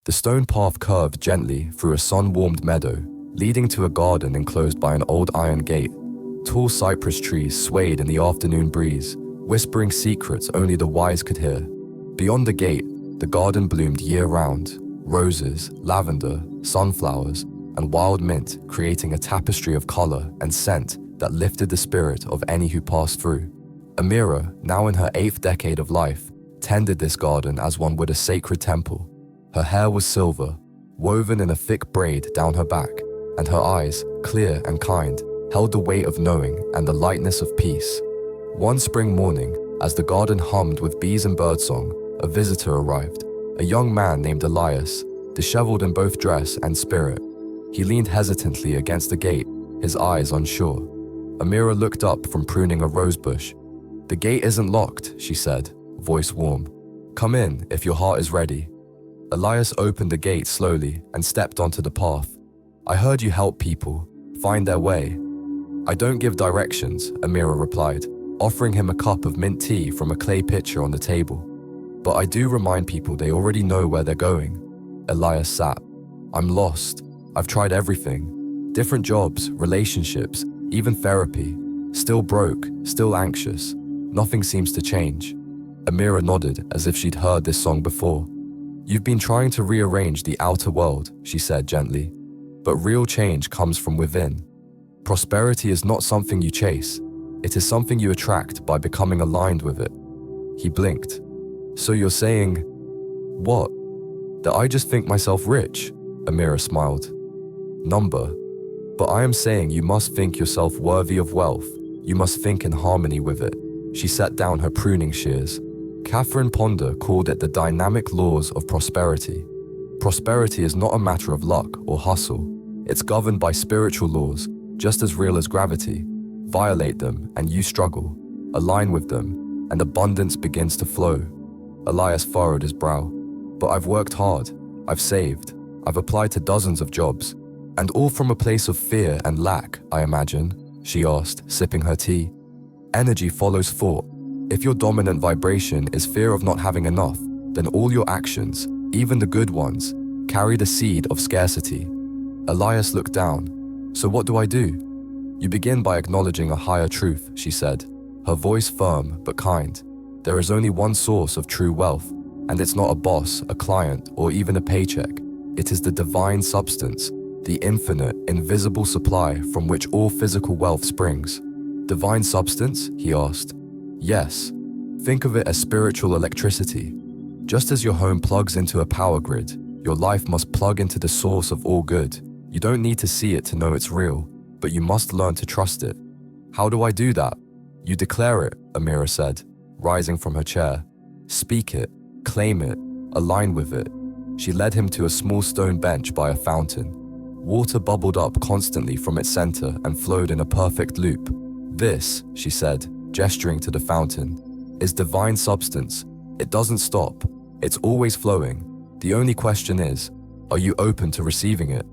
The stone path curved gently through a sun-warmed meadow, leading to a garden enclosed by an old iron gate. Tall cypress trees swayed in the afternoon breeze, whispering secrets only the wise could hear. Beyond the gate, the garden bloomed year-round, roses, lavender, sunflowers, and wild mint, creating a tapestry of color and scent that lifted the spirit of any who passed through. Amira, now in her 8th decade of life, tended this garden as one would a sacred temple. Her hair was silver, woven in a thick braid down her back, and her eyes, clear and kind, held the weight of knowing and the lightness of peace. One spring morning, as the garden hummed with bees and birdsong, a visitor arrived, a young man named Elias, disheveled in both dress and spirit. He leaned hesitantly against the gate, his eyes unsure. Amira looked up from pruning a rosebush. "The gate isn't locked," she said, voice warm. "Come in if your heart is ready." Elias opened the gate slowly and stepped onto the path. "I heard you help people find their way." "I don't give directions," Amira replied, offering him a cup of mint tea from a clay pitcher on the table. "But I do remind people they already know where they're going." Elias sat. "I'm lost. I've tried everything. Different jobs, relationships, even therapy. Still broke, still anxious. Nothing seems to change." Amira nodded as if she'd heard this song before. "You've been trying to rearrange the outer world," she said gently. "But real change comes from within. Prosperity is not something you chase. It is something you attract by becoming aligned with it." He blinked. "So you're saying..." "What? That I just think myself rich?" Amira smiled. "Number. But I am saying you must think yourself worthy of wealth. You must think in harmony with it." She set down her pruning shears. Catherine Ponder called it the dynamic laws of prosperity. Prosperity is not a matter of luck or hustle. It's governed by spiritual laws, just as real as gravity. Violate them and you struggle. Align with them and abundance begins to flow. Elias furrowed his brow. "But I've worked hard. I've saved. I've applied to dozens of jobs. And all from a place of fear and lack, I imagine," she asked, sipping her tea. "Energy follows thought. If your dominant vibration is fear of not having enough, then all your actions, even the good ones, carry the seed of scarcity." Elias looked down. "So what do I do?" "You begin by acknowledging a higher truth," she said, her voice firm but kind. "There is only one source of true wealth, and it's not a boss, a client, or even a paycheck. It is the divine substance, the infinite, invisible supply from which all physical wealth springs." "Divine substance?" he asked. "Yes. Think of it as spiritual electricity. Just as your home plugs into a power grid, your life must plug into the source of all good. You don't need to see it to know it's real, but you must learn to trust it." "How do I do that?" "You declare it," Amira said, rising from her chair. "Speak it, claim it, align with it." She led him to a small stone bench by a fountain. Water bubbled up constantly from its center and flowed in a perfect loop. "This," she said, gesturing to the fountain, "is divine substance. It doesn't stop. It's always flowing. The only question is, are you open to receiving it?"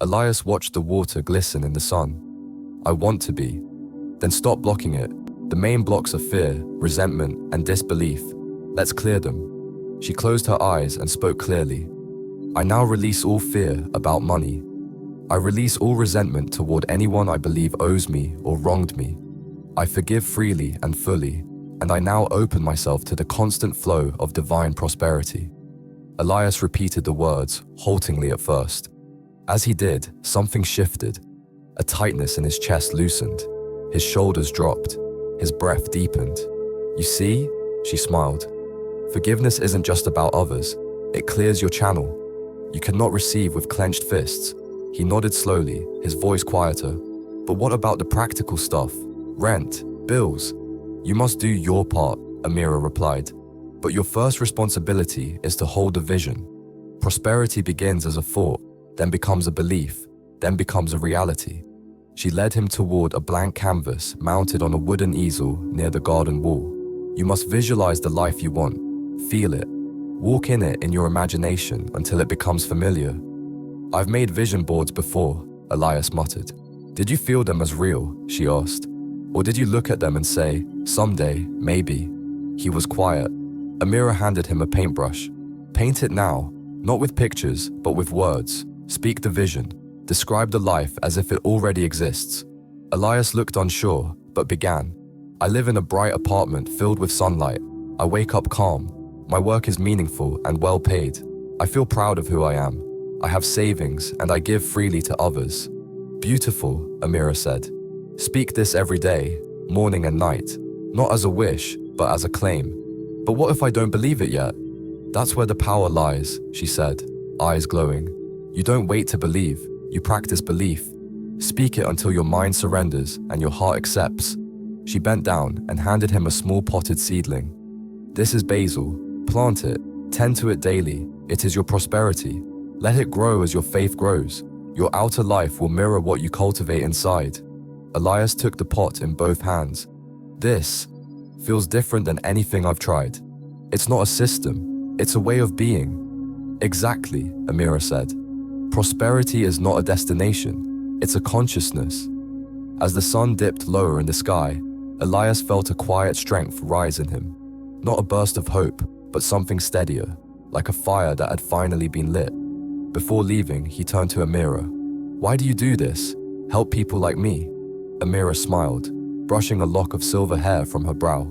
Elias watched the water glisten in the sun. "I want to be." "Then stop blocking it. The main blocks are fear, resentment, and disbelief. Let's clear them." She closed her eyes and spoke clearly. "I now release all fear about money. I release all resentment toward anyone I believe owes me or wronged me. I forgive freely and fully, and I now open myself to the constant flow of divine prosperity." Elias repeated the words, haltingly at first. As he did, something shifted. A tightness in his chest loosened. His shoulders dropped. His breath deepened. "You see?" she smiled. "Forgiveness isn't just about others. It clears your channel. You cannot receive with clenched fists." He nodded slowly, his voice quieter. "But what about the practical stuff? Rent, bills?" "You must do your part," Amira replied. "But your first responsibility is to hold a vision. Prosperity begins as a thought, then becomes a belief, then becomes a reality." She led him toward a blank canvas mounted on a wooden easel near the garden wall. "You must visualize the life you want. Feel it. Walk in it in your imagination until it becomes familiar." "I've made vision boards before," Elias muttered. "Did you feel them as real?" she asked. "Or did you look at them and say, someday, maybe?" He was quiet. Amira handed him a paintbrush. "Paint it now. Not with pictures, but with words. Speak the vision. Describe the life as if it already exists. Elias looked unsure, but began. I live in a bright apartment filled with sunlight. I wake up calm. My work is meaningful and well paid. I feel proud of who I am. I have savings and I give freely to others. Beautiful, Amira said. Speak this every day, morning and night. Not as a wish, but as a claim. But what if I don't believe it yet? That's where the power lies, she said, eyes glowing. You don't wait to believe, you practice belief. Speak it until your mind surrenders and your heart accepts. She bent down and handed him a small potted seedling. This is basil. Plant it. Tend to it daily. It is your prosperity. Let it grow as your faith grows. Your outer life will mirror what you cultivate inside. Elias took the pot in both hands. This feels different than anything I've tried. It's not a system. It's a way of being. Exactly, Amira said. Prosperity is not a destination. It's a consciousness. As the sun dipped lower in the sky, Elias felt a quiet strength rise in him. Not a burst of hope, but something steadier, like a fire that had finally been lit. Before leaving, he turned to Amira. Why do you do this? Help people like me? Amira smiled, brushing a lock of silver hair from her brow.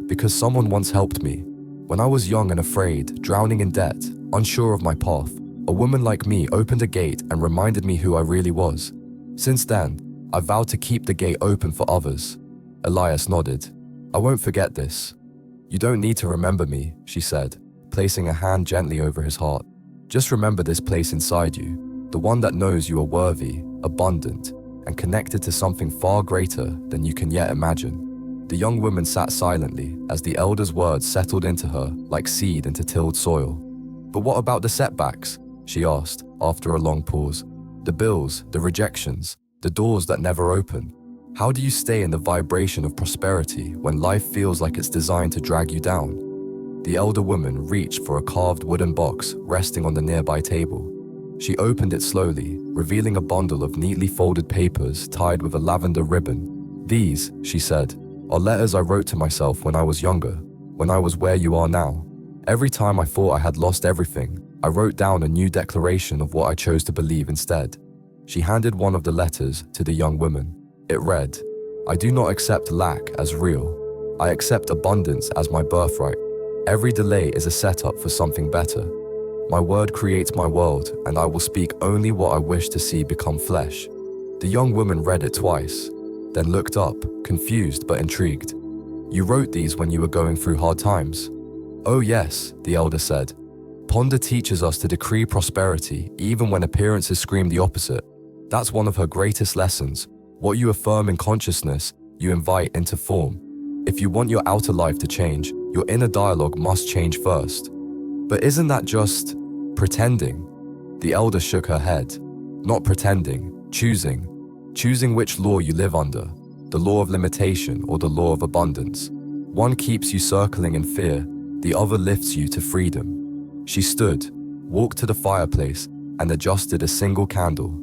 Because someone once helped me. When I was young and afraid, drowning in debt, unsure of my path, a woman like me opened a gate and reminded me who I really was. Since then, I vowed to keep the gate open for others. Elias nodded. I won't forget this. You don't need to remember me, she said, placing a hand gently over his heart. Just remember this place inside you, the one that knows you are worthy, abundant, and connected to something far greater than you can yet imagine. The young woman sat silently as the elder's words settled into her like seed into tilled soil. But what about the setbacks? She asked, after a long pause. The bills, the rejections, the doors that never open. How do you stay in the vibration of prosperity when life feels like it's designed to drag you down? The elder woman reached for a carved wooden box resting on the nearby table. She opened it slowly, revealing a bundle of neatly folded papers tied with a lavender ribbon. These, she said, are letters I wrote to myself when I was younger, when I was where you are now. Every time I thought I had lost everything, I wrote down a new declaration of what I chose to believe instead. She handed one of the letters to the young woman. It read, I do not accept lack as real. I accept abundance as my birthright. Every delay is a setup for something better. My word creates my world, and I will speak only what I wish to see become flesh. The young woman read it twice, then looked up, confused but intrigued. You wrote these when you were going through hard times? Oh yes, the elder said. Ponder teaches us to decree prosperity even when appearances scream the opposite. That's one of her greatest lessons. What you affirm in consciousness, you invite into form. If you want your outer life to change, your inner dialogue must change first. But isn't that just pretending? The elder shook her head. Not pretending, choosing. Choosing which law you live under, the law of limitation or the law of abundance. One keeps you circling in fear, the other lifts you to freedom. She stood, walked to the fireplace, and adjusted a single candle.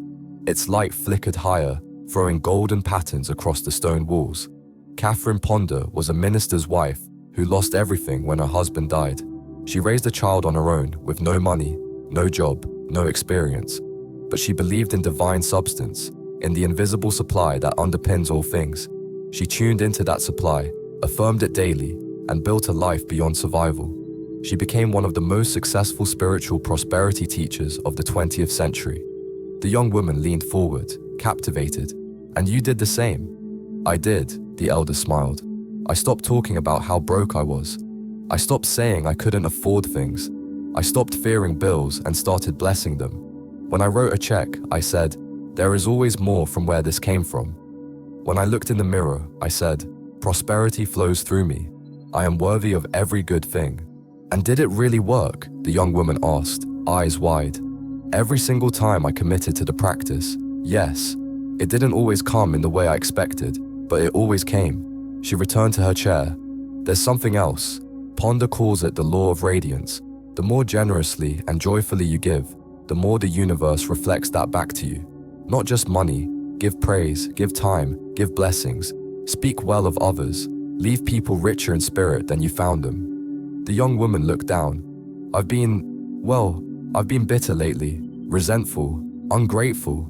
Its light flickered higher, throwing golden patterns across the stone walls. Catherine Ponder was a minister's wife who lost everything when her husband died. She raised a child on her own with no money, no job, no experience. But she believed in divine substance, in the invisible supply that underpins all things. She tuned into that supply, affirmed it daily, and built a life beyond survival. She became one of the most successful spiritual prosperity teachers of the 20th century. The young woman leaned forward, captivated. And you did the same? I did, the elder smiled. I stopped talking about how broke I was. I stopped saying I couldn't afford things. I stopped fearing bills and started blessing them. When I wrote a check, I said, there is always more from where this came from. When I looked in the mirror, I said, prosperity flows through me. I am worthy of every good thing. And did it really work? The young woman asked, eyes wide. Every single time I committed to the practice, yes. It didn't always come in the way I expected, but it always came. She returned to her chair. There's something else. Ponder calls it the law of radiance. The more generously and joyfully you give, the more the universe reflects that back to you. Not just money. Give praise, give time, give blessings. Speak well of others. Leave people richer in spirit than you found them. The young woman looked down. I've been, well, I've been bitter lately, resentful, ungrateful.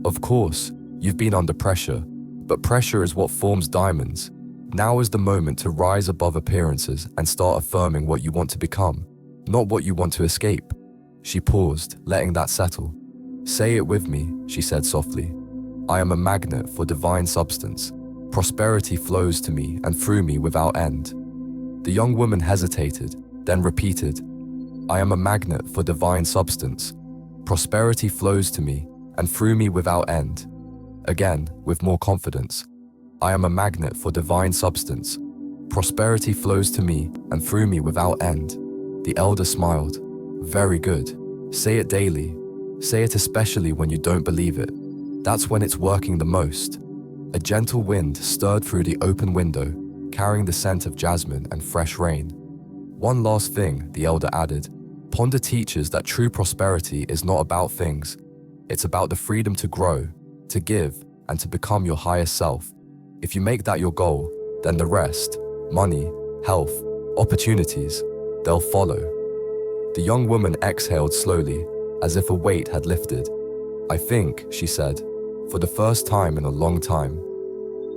Of course, you've been under pressure, but pressure is what forms diamonds. Now is the moment to rise above appearances and start affirming what you want to become, not what you want to escape." She paused, letting that settle. "Say it with me," she said softly. "I am a magnet for divine substance. Prosperity flows to me and through me without end." The young woman hesitated, then repeated, "I am a magnet for divine substance. Prosperity flows to me and through me without end." Again, with more confidence, "I am a magnet for divine substance. Prosperity flows to me and through me without end." The elder smiled. "Very good. Say it daily. Say it especially when you don't believe it. That's when it's working the most." A gentle wind stirred through the open window, carrying the scent of jasmine and fresh rain. "One last thing," the elder added. "Ponder teaches that true prosperity is not about things. It's about the freedom to grow, to give, and to become your highest self. If you make that your goal, then the rest, money, health, opportunities, they'll follow." The young woman exhaled slowly, as if a weight had lifted. "I think," she said, "for the first time in a long time,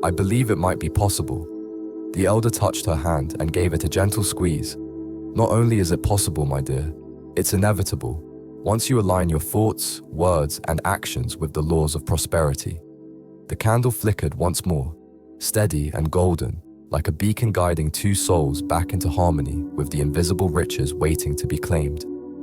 I believe it might be possible." The elder touched her hand and gave it a gentle squeeze. "Not only is it possible, my dear, it's inevitable, once you align your thoughts, words, and actions with the laws of prosperity." The candle flickered once more, steady and golden, like a beacon guiding two souls back into harmony with the invisible riches waiting to be claimed.